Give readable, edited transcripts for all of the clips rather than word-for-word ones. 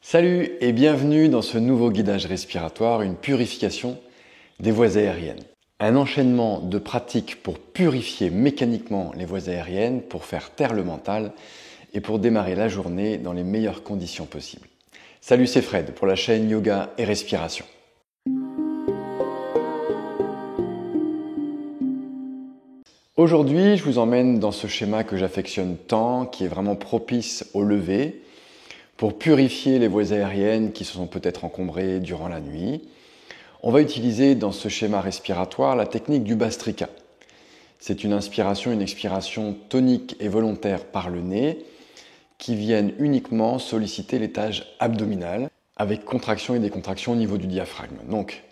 Salut et bienvenue dans ce nouveau guidage respiratoire, une purification des voies aériennes. Un enchaînement de pratiques pour purifier mécaniquement les voies aériennes, pour faire taire le mental et pour démarrer la journée dans les meilleures conditions possibles. Salut, c'est Fred pour la chaîne Yoga et Respiration. Aujourd'hui, je vous emmène dans ce schéma que j'affectionne tant, qui est vraiment propice au lever, pour purifier les voies aériennes qui se sont peut-être encombrées durant la nuit. On va utiliser dans ce schéma respiratoire la technique du Bhastrika. C'est une inspiration, une expiration tonique et volontaire par le nez qui viennent uniquement solliciter l'étage abdominal avec contraction et décontraction au niveau du diaphragme. Donc,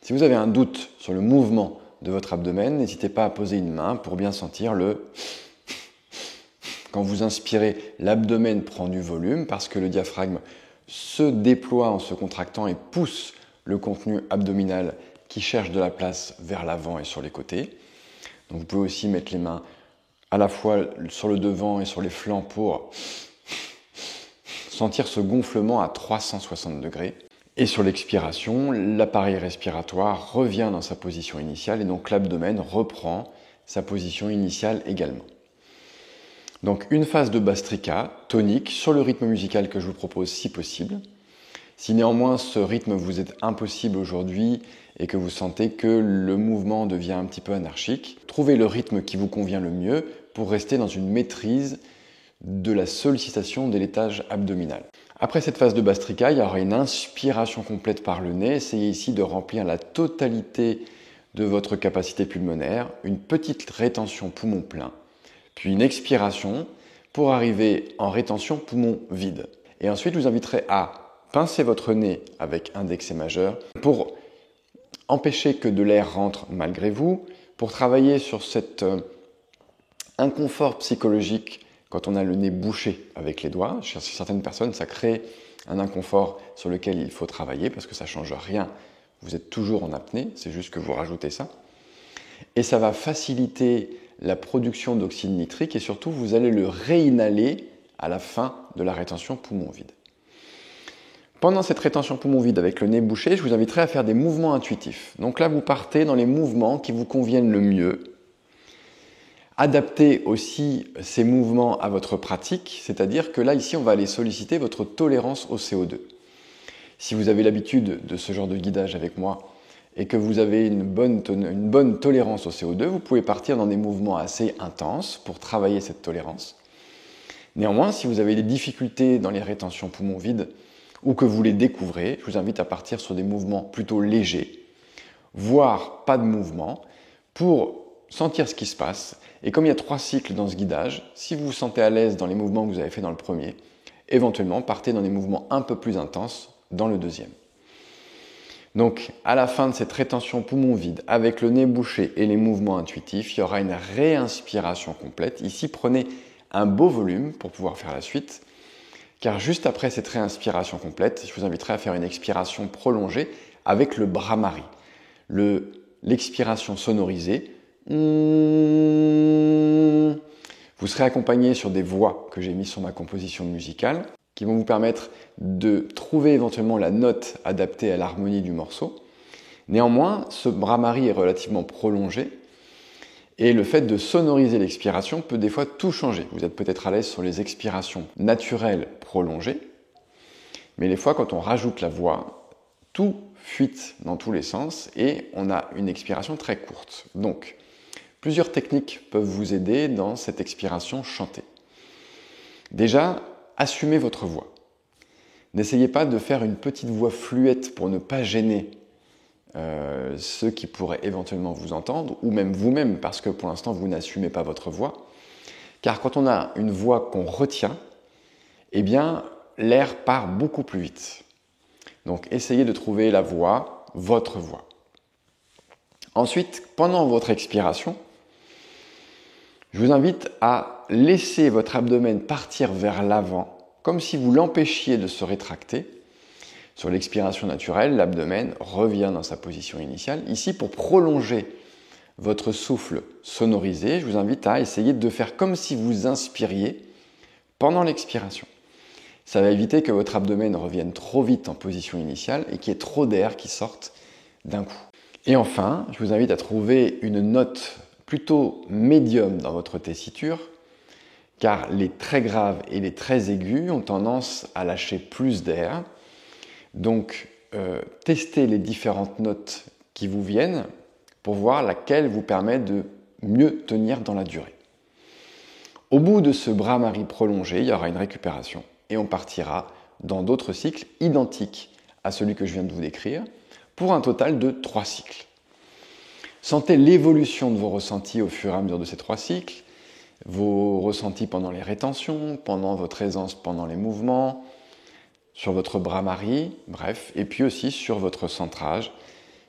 si vous avez un doute sur le mouvement de votre abdomen, n'hésitez pas à poser une main pour bien sentir le... Quand vous inspirez, l'abdomen prend du volume parce que le diaphragme se déploie en se contractant et pousse le contenu abdominal qui cherche de la place vers l'avant et sur les côtés. Donc vous pouvez aussi mettre les mains à la fois sur le devant et sur les flancs pour sentir ce gonflement à 360 degrés. Et sur l'expiration, l'appareil respiratoire revient dans sa position initiale et donc l'abdomen reprend sa position initiale également. Donc une phase de Bhastrika tonique sur le rythme musical que je vous propose si possible. Si néanmoins ce rythme vous est impossible aujourd'hui et que vous sentez que le mouvement devient un petit peu anarchique, trouvez le rythme qui vous convient le mieux pour rester dans une maîtrise de la sollicitation de l'étage abdominal. Après cette phase de Bhastrika, il y aura une inspiration complète par le nez. Essayez ici de remplir la totalité de votre capacité pulmonaire, une petite rétention poumon plein, puis une expiration pour arriver en rétention poumon vide. Et ensuite, je vous inviterai à pincer votre nez avec index et majeur pour empêcher que de l'air rentre malgré vous, pour travailler sur cet inconfort psychologique quand on a le nez bouché avec les doigts. Chez certaines personnes, ça crée un inconfort sur lequel il faut travailler parce que ça ne change rien. Vous êtes toujours en apnée, c'est juste que vous rajoutez ça. Et ça va faciliter la production d'oxyde nitrique et surtout vous allez le réinhaler à la fin de la rétention poumon vide. Pendant cette rétention poumon vide avec le nez bouché, je vous inviterai à faire des mouvements intuitifs. Donc là, vous partez dans les mouvements qui vous conviennent le mieux. Adaptez aussi ces mouvements à votre pratique, c'est-à-dire que là, ici, on va aller solliciter votre tolérance au CO2. Si vous avez l'habitude de ce genre de guidage avec moi, et que vous avez une bonne tolérance au CO2, vous pouvez partir dans des mouvements assez intenses pour travailler cette tolérance. Néanmoins, si vous avez des difficultés dans les rétentions poumons vides ou que vous les découvrez, je vous invite à partir sur des mouvements plutôt légers, voire pas de mouvement, pour sentir ce qui se passe. Et comme il y a 3 cycles dans ce guidage, si vous vous sentez à l'aise dans les mouvements que vous avez fait dans le premier, éventuellement partez dans des mouvements un peu plus intenses dans le deuxième. Donc, à la fin de cette rétention poumon vide, avec le nez bouché et les mouvements intuitifs, il y aura une réinspiration complète. Ici, prenez un beau volume pour pouvoir faire la suite, car juste après cette réinspiration complète, je vous inviterai à faire une expiration prolongée avec le Brahmari. L'expiration sonorisée. Vous serez accompagné sur des voix que j'ai mises sur ma composition musicale, qui vont vous permettre de trouver éventuellement la note adaptée à l'harmonie du morceau. Néanmoins, ce Brahmari est relativement prolongé et le fait de sonoriser l'expiration peut des fois tout changer. Vous êtes peut-être à l'aise sur les expirations naturelles prolongées, mais des fois quand on rajoute la voix, tout fuite dans tous les sens et on a une expiration très courte. Donc, plusieurs techniques peuvent vous aider dans cette expiration chantée. Déjà, assumez votre voix. N'essayez pas de faire une petite voix fluette pour ne pas gêner ceux qui pourraient éventuellement vous entendre, ou même vous-même, parce que pour l'instant, vous n'assumez pas votre voix. Car quand on a une voix qu'on retient, eh bien, l'air part beaucoup plus vite. Donc, essayez de trouver la voix, votre voix. Ensuite, pendant votre expiration, je vous invite à laisser votre abdomen partir vers l'avant, comme si vous l'empêchiez de se rétracter. Sur l'expiration naturelle, l'abdomen revient dans sa position initiale. Ici, pour prolonger votre souffle sonorisé, je vous invite à essayer de faire comme si vous inspiriez pendant l'expiration. Ça va éviter que votre abdomen revienne trop vite en position initiale et qu'il y ait trop d'air qui sorte d'un coup. Et enfin, je vous invite à trouver une note plutôt médium dans votre tessiture, car les très graves et les très aigus ont tendance à lâcher plus d'air. Donc, testez les différentes notes qui vous viennent pour voir laquelle vous permet de mieux tenir dans la durée. Au bout de ce bras-marie prolongé, il y aura une récupération et on partira dans d'autres cycles identiques à celui que je viens de vous décrire pour un total de 3 cycles. Sentez l'évolution de vos ressentis au fur et à mesure de ces 3 cycles, vos ressentis pendant les rétentions, pendant votre aisance pendant les mouvements, sur votre bras-marie, bref, et puis aussi sur votre centrage,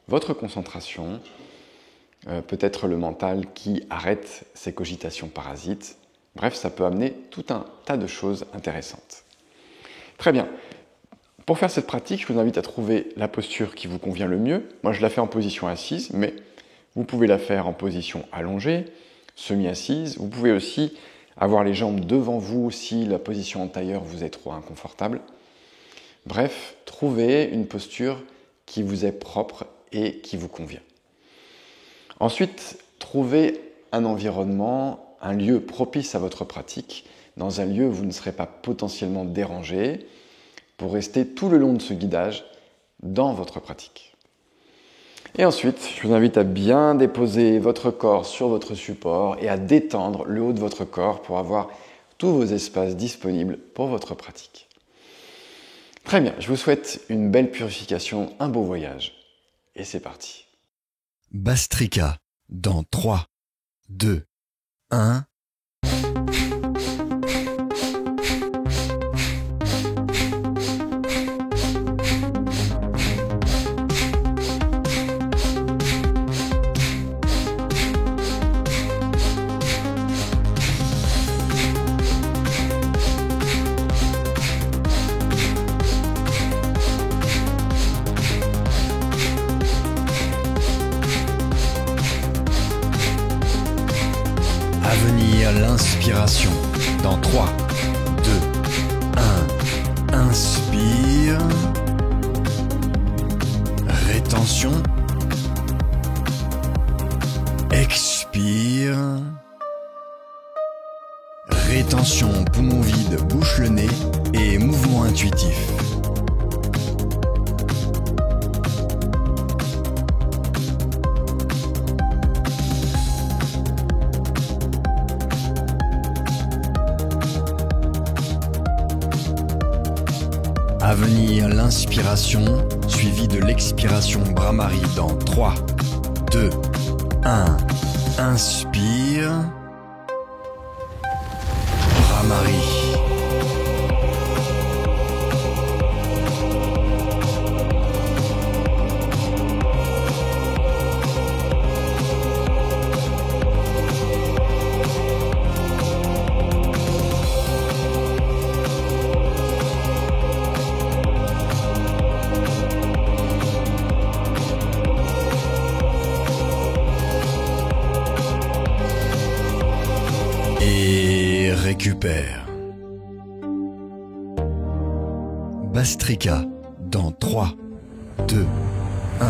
votre concentration, peut-être le mental qui arrête ses cogitations parasites. Bref, ça peut amener tout un tas de choses intéressantes. Très bien. Pour faire cette pratique, je vous invite à trouver la posture qui vous convient le mieux. Moi, je la fais en position assise, mais vous pouvez la faire en position allongée, semi-assise. Vous pouvez aussi avoir les jambes devant vous si la position en tailleur vous est trop inconfortable. Bref, trouvez une posture qui vous est propre et qui vous convient. Ensuite, trouvez un environnement, un lieu propice à votre pratique, dans un lieu où vous ne serez pas potentiellement dérangé, pour rester tout le long de ce guidage dans votre pratique. Et ensuite, je vous invite à bien déposer votre corps sur votre support et à détendre le haut de votre corps pour avoir tous vos espaces disponibles pour votre pratique. Très bien, je vous souhaite une belle purification, un beau voyage. Et c'est parti. Bastrika, dans 3, 2, 1... À venir l'inspiration dans 3, 2, 1. Inspire. Rétention. Expire. Rétention, poumon vide, bouche le nez et mouvement intuitif. À venir l'inspiration, suivie de l'expiration bras-marie dans 3, 2, 1. Inspire. Bras-marie. Et récupère. Bastrika dans 3, 2, 1.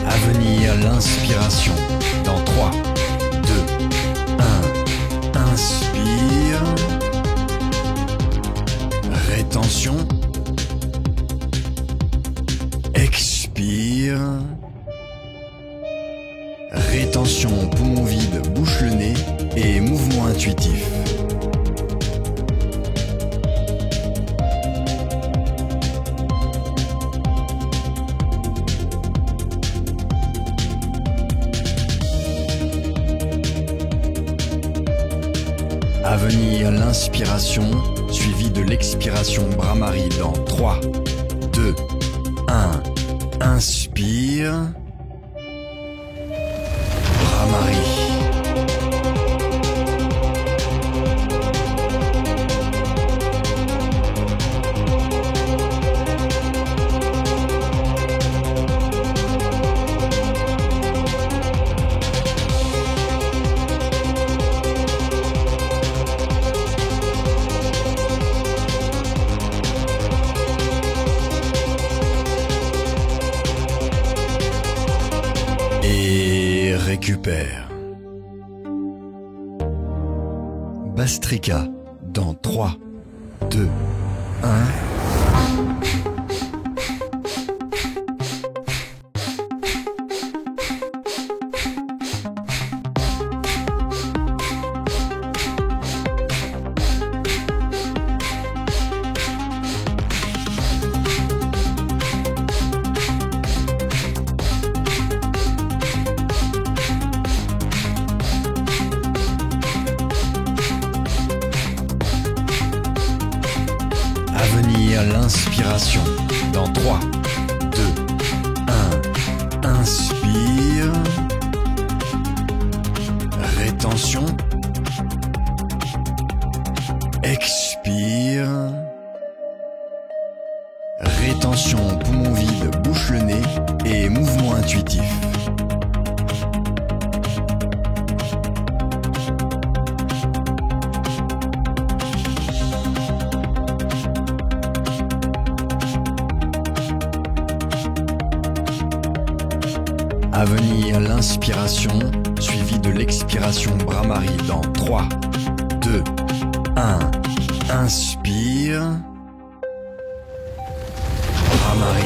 À venir l'inspiration dans 3, 2, 1. Inspire. Rétention. Expire. Rétention, poumon vide, bouche le nez et mouvement intuitif. À venir l'inspiration, suivie suivi de l'expiration bras-marie dans 3, 2, 1. Inspire. Bras-marie. Et récupère. Bastrika dans 3, 2, 1. À venir l'inspiration dans 3, 2, 1. Inspire. Rétention. Expire. Rétention, poumon vide, bouche le nez et mouvement intuitif. À venir l'inspiration, suivie de l'expiration bras-marie dans 3, 2, 1. Inspire. Bras-marie.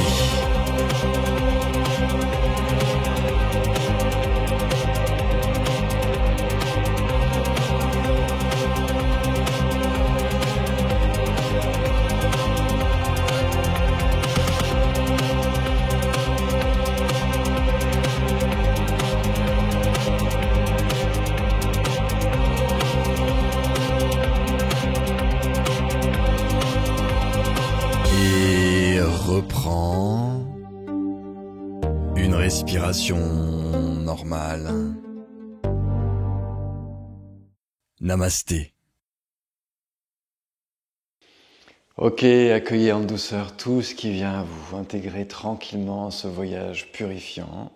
Et reprends une respiration normale. Namasté. Ok, accueillez en douceur tout ce qui vient à vous. Intégrez tranquillement ce voyage purifiant.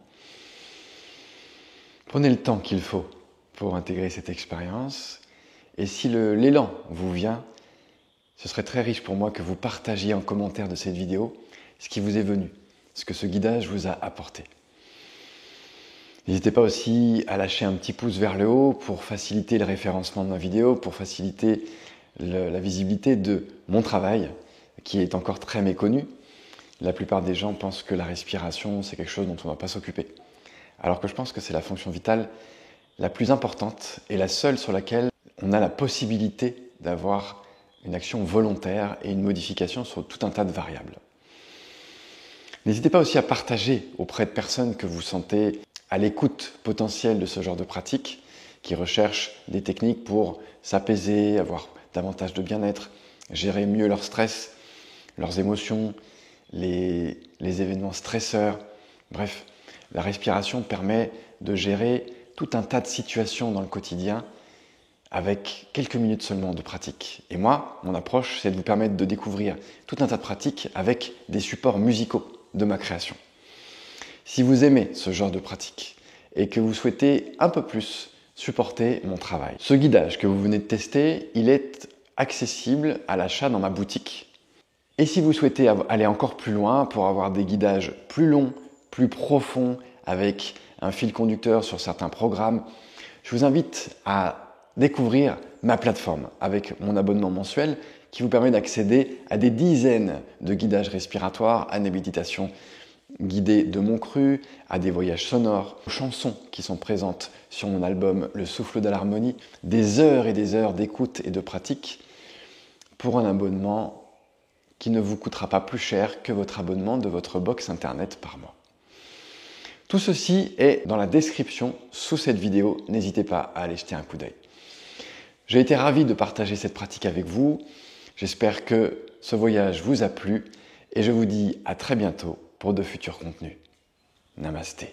Prenez le temps qu'il faut pour intégrer cette expérience. Et si l'élan vous vient, ce serait très riche pour moi que vous partagiez en commentaire de cette vidéo ce qui vous est venu, ce que ce guidage vous a apporté. N'hésitez pas aussi à lâcher un petit pouce vers le haut pour faciliter le référencement de ma vidéo, pour faciliter la visibilité de mon travail, qui est encore très méconnu. La plupart des gens pensent que la respiration, c'est quelque chose dont on ne va pas s'occuper. Alors que je pense que c'est la fonction vitale la plus importante et la seule sur laquelle on a la possibilité d'avoir une action volontaire et une modification sur tout un tas de variables. N'hésitez pas aussi à partager auprès de personnes que vous sentez à l'écoute potentielle de ce genre de pratique, qui recherchent des techniques pour s'apaiser, avoir davantage de bien-être, gérer mieux leur stress, leurs émotions, les événements stresseurs. Bref, la respiration permet de gérer tout un tas de situations dans le quotidien avec quelques minutes seulement de pratique. Et moi, mon approche, c'est de vous permettre de découvrir tout un tas de pratiques avec des supports musicaux de ma création. Si vous aimez ce genre de pratique et que vous souhaitez un peu plus supporter mon travail, ce guidage que vous venez de tester, il est accessible à l'achat dans ma boutique. Et si vous souhaitez aller encore plus loin pour avoir des guidages plus longs, plus profonds, avec un fil conducteur sur certains programmes, je vous invite à découvrir ma plateforme avec mon abonnement mensuel qui vous permet d'accéder à des dizaines de guidages respiratoires, à des méditations guidées de mon cru, à des voyages sonores, aux chansons qui sont présentes sur mon album Le Souffle de l'Harmonie, des heures et des heures d'écoute et de pratique pour un abonnement qui ne vous coûtera pas plus cher que votre abonnement de votre box internet par mois. Tout ceci est dans la description sous cette vidéo, n'hésitez pas à aller jeter un coup d'œil. J'ai été ravi de partager cette pratique avec vous. J'espère que ce voyage vous a plu et je vous dis à très bientôt pour de futurs contenus. Namasté.